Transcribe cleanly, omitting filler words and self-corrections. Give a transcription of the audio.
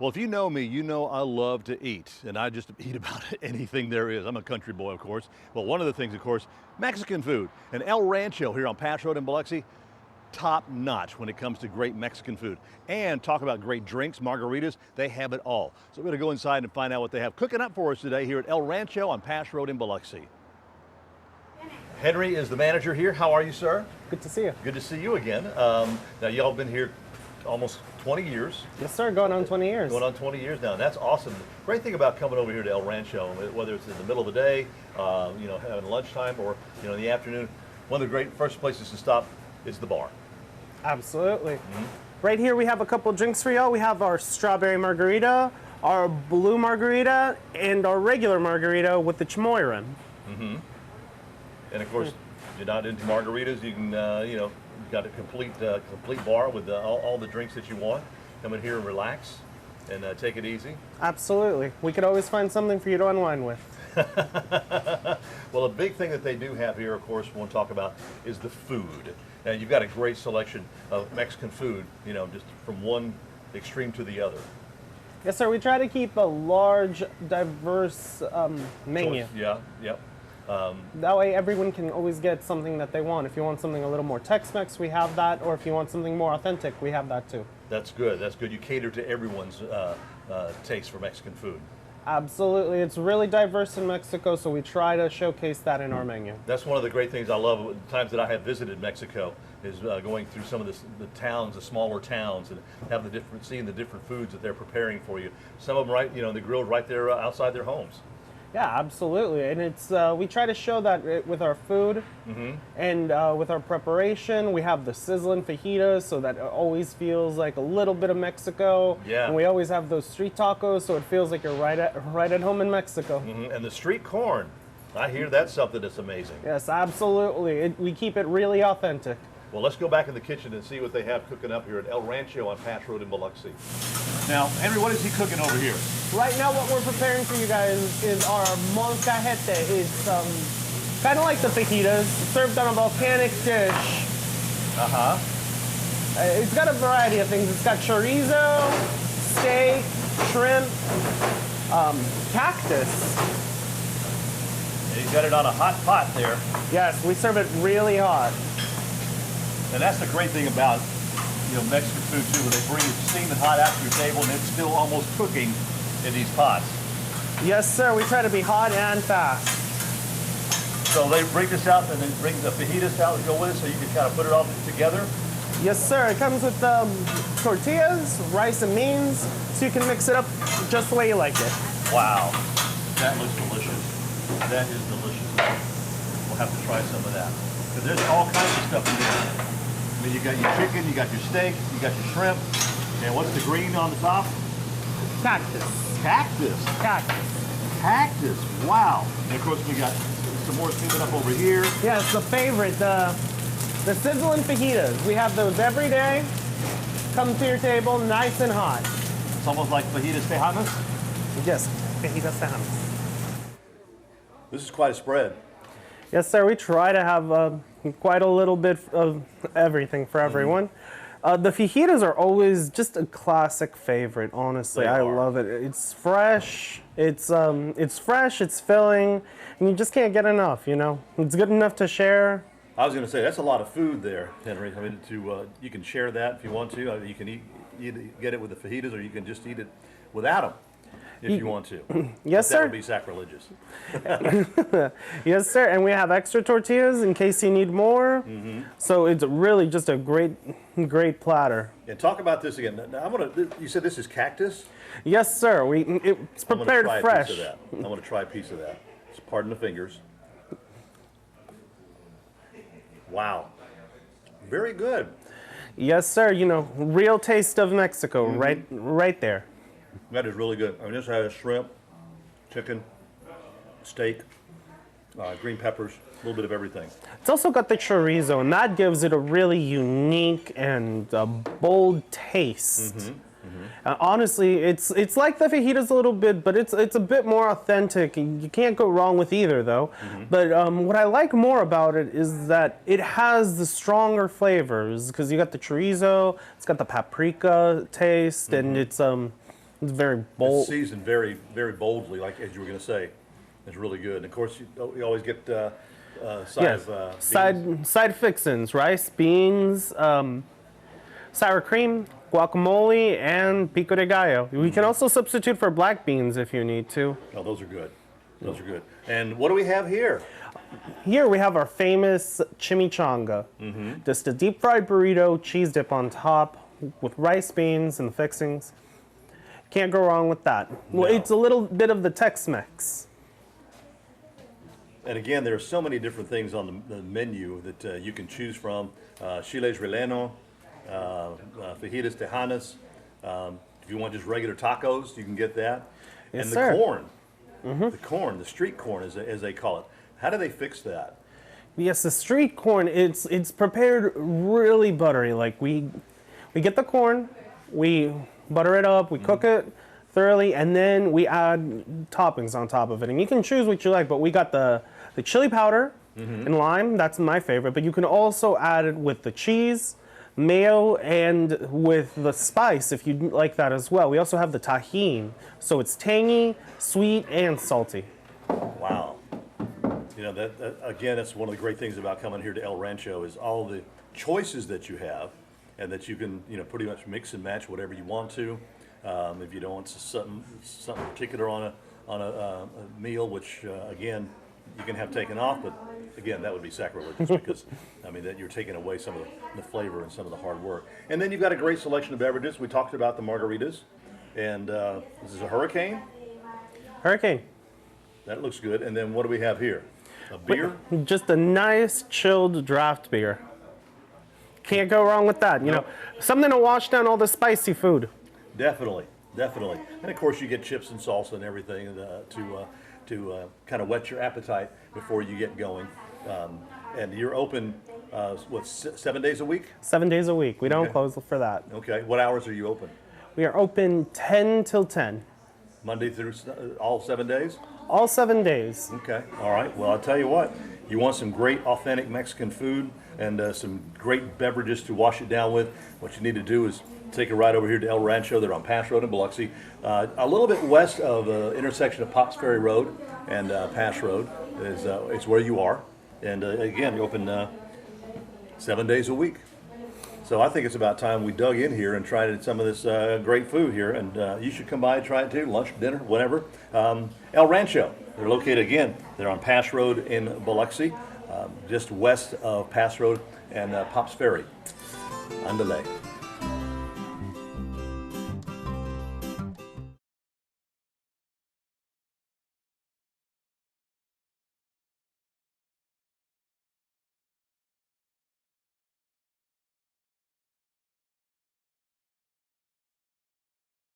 Well, if you know me, you know I love to eat, and I just eat about anything there is. I'm a country boy, of course. But one of the things, of course, Mexican food. And El Rancho here on Pass Road in Biloxi, top notch when it comes to great Mexican food. And talk about great drinks, margaritas, they have it all. So we're gonna go inside and find out what they have cooking up for us today here at El Rancho on Pass Road in Biloxi. Henry is the manager here. How are you, sir? Good to see you. Good to see you again. Now, y'all been here almost 20 years. Yes, sir. Going on 20 years. Going on 20 years now, and that's awesome. Great thing about coming over here to El Rancho, whether it's in the middle of the day, you know, having lunchtime, or you know, in the afternoon, one of the great first places to stop is the bar. Absolutely. Right here we have a couple drinks for y'all. We have our strawberry margarita, our blue margarita, and our regular margarita with the chamoy rim. And of course, you're not into margaritas, you can, you know, you've got a complete bar with all the drinks that you want. Come in here and relax and take it easy. Absolutely. We could always find something for you to unwind with. Well, a big thing that they do have here, of course, we want to talk about is the food. And you've got a great selection of Mexican food, you know, just from one extreme to the other. Yes, sir. We try to keep a large, diverse menu. Yeah, yep. That way everyone can always get something that they want. If you want something a little more Tex-Mex, we have that. Or if you want something more authentic, we have that too. That's good. That's good. You cater to everyone's taste for Mexican food. Absolutely. It's really diverse in Mexico, so we try to showcase that in our menu. That's one of the great things I love. The times that I have visited Mexico is going through some of the towns, the smaller towns, and have seeing the different foods that they're preparing for you. Some of them, right, you know, they're grilled right there outside their homes. Yeah, absolutely, and it's we try to show that with our food and with our preparation. We have the sizzling fajitas, so that it always feels like a little bit of Mexico. Yeah. And we always have those street tacos, so it feels like you're right at home in Mexico. And the street corn, I hear that's something that's amazing. Yes, absolutely. We keep it really authentic. Well, let's go back in the kitchen and see what they have cooking up here at El Rancho on Pass Road in Biloxi. Now, Henry, what is he cooking over here? Right now, what we're preparing for you guys is our molcajete. It's kind of like the fajitas, served on a volcanic dish. It's got a variety of things. It's got chorizo, steak, shrimp, cactus. And he's got it on a hot pot there. Yes, we serve it really hot. And that's the great thing about, you know, Mexican food too, when they bring it steaming hot out to your table and it's still almost cooking in these pots. Yes, sir. We try to be hot and fast. So they bring this out and then bring the fajitas out and go with it, so you can kind of put it all together. Yes, sir. It comes with tortillas, rice, and beans, so you can mix it up just the way you like it. Wow, that looks delicious. That is delicious. We'll have to try some of that. Because there's all kinds of stuff in there. I mean, you got your chicken, you got your steak, you got your shrimp, and what's the green on the top? Cactus. Cactus. Cactus. Cactus. Wow. And of course, we got some more steaming up over here. Yeah, it's the favorite, the sizzling fajitas. We have those every day. Come to your table, nice and hot. It's almost like fajitas tejanas. Yes, fajitas tejanas. This is quite a spread. Yes, sir. We try to have quite a little bit of everything for everyone. The fajitas are always just a classic favorite. Honestly, I love it. It's fresh. It's fresh. It's filling, and you just can't get enough. You know, it's good enough to share. I was going to say that's a lot of food there, Henry. I mean, you can share that if you want to. You can either get it with the fajitas, or you can just eat it without them. If you want to. Yes, sir. That would be sacrilegious. Yes, sir. And we have extra tortillas in case you need more. So it's really just a great platter. And talk about this again. Now, you said this is cactus? Yes, sir. It's prepared fresh. I'm going to try a piece of that. Just pardon the fingers. Wow. Very good. Yes, sir. You know, real taste of Mexico, right there. That is really good. I mean, this has shrimp, chicken, steak, green peppers, a little bit of everything. It's also got the chorizo, and that gives it a really unique and bold taste. Honestly, it's like the fajitas a little bit, but it's a bit more authentic. You can't go wrong with either, though. But what I like more about it is that it has the stronger flavors, because you got the chorizo, it's got the paprika taste, and It's very It's bold. seasoned very, very boldly, like as you were going to say. It's really good. And of course, you always get Yes. Side fixins, rice, beans, sour cream, guacamole, and pico de gallo. We can also substitute for black beans if you need to. Oh, those are good. Those are good. And what do we have here? Here we have our famous chimichanga. Just a deep fried burrito, cheese dip on top with rice, beans, and the fixings. Can't go wrong with that. Well, No. it's a little bit of the Tex-Mex. And again, there are so many different things on the menu that you can choose from. Chiles relleno, fajitas tejanas. If you want just regular tacos, you can get that. Yes, and the sir. corn, the street corn as they call it. How do they fix that? Yes, the street corn, it's prepared really buttery. Like we get the corn, we butter it up, we cook it thoroughly, and then we add toppings on top of it. And you can choose what you like, but we got the chili powder and lime, that's my favorite, but you can also add it with the cheese, mayo, and with the spice if you like that as well. We also have the tahini, so it's tangy, sweet, and salty. Wow. You know, that again, that's one of the great things about coming here to El Rancho is all the choices that you have, and that you can, you know, pretty much mix and match whatever you want to. If you don't want something particular on a meal, which again you can have taken off, but again that would be sacrilegious because I mean that you're taking away some of the flavor and some of the hard work. And then you've got a great selection of beverages. We talked about the margaritas, and this is a Hurricane. Hurricane. That looks good. And then what do we have here? A beer? Just a nice chilled draft beer. Can't go wrong with that. You know, something to wash down all the spicy food. Definitely, definitely. And of course, you get chips and salsa and everything to kind of whet your appetite before you get going. And you're open, 7 days a week? 7 days a week. We don't Okay. close for that. Okay. What hours are you open? We are open 10 till 10. Monday through all 7 days? All 7 days. Okay. All right. Well, I'll tell you what. You want some great authentic Mexican food and some great beverages to wash it down with. What you need to do is take a ride over here to El Rancho. They're on Pass Road in Biloxi, a little bit west of the intersection of Pops Ferry Road and Pass Road is where you are. And again, you're open 7 days a week. So I think it's about time we dug in here and tried some of this great food here. And you should come by and try it too, lunch, dinner, whatever. El Rancho, they're located again. They're on Pass Road in Biloxi, just west of Pass Road and Pops Ferry. Andale.